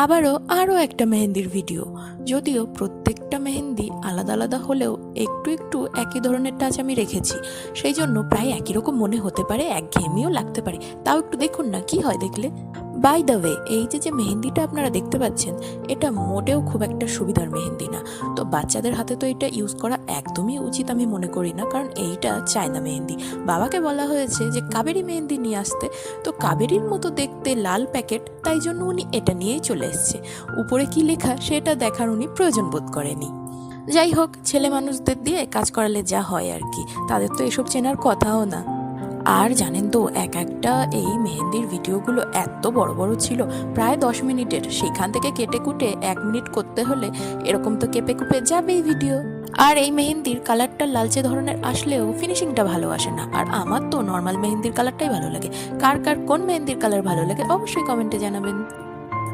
আবারও আরও একটা মেহেন্দির ভিডিও। যদিও প্রত্যেকটা মেহেন্দি আলাদা আলাদা হলেও একটু একটু একই ধরনের টাচ আমি রেখেছি, সেই জন্য প্রায় একই রকম মনে হতে পারে, একঘেয়েমিও লাগতে পারে। তাও একটু দেখুন না কি হয় দেখলে। বাই দ্য ওয়ে, এই যে মেহেন্দিটা আপনারা দেখতে পাচ্ছেন, এটা মোটেও খুব একটা সুবিধার মেহেন্দি না। তো বাচ্চাদের হাতে তো এটা ইউজ করা একদমই উচিত আমি মনে করি না, কারণ এইটা চায়না মেহেন্দি। বাবাকে বলা হয়েছে যে কাবেরি মেহেন্দি নিয়ে আসতে, তো কাবেরির মতো দেখতে লাল প্যাকেট, তাই জন্য উনি এটা নিয়েই চলে এসছে। উপরে কি লেখা সেটা দেখার উনি প্রয়োজন বোধ করেনি। যাই হোক, ছেলে মানুষদের দিয়ে কাজ করালে যা হয় আর কি, তাদের তো এসব চেনার কথাও না। আর জানেন তো, এক একটা এই মেহেন্দির ভিডিওগুলো এত বড় বড় ছিল, প্রায় 10 মিনিটের। সেখান থেকে কেটে কুটে 1 মিনিট করতে হলে এরকম তো কেঁপে কুপে যাবেই ভিডিও। আর এই মেহেন্দির কালারটা লালচে ধরনের আসলেও ফিনিশিংটা ভালো আসে না। আর আমার তো নর্মাল মেহেন্দির কালারটাই ভালো লাগে। কার কার কোন মেহেন্দির কালার ভালো লাগে অবশ্যই কমেন্টে জানাবেন।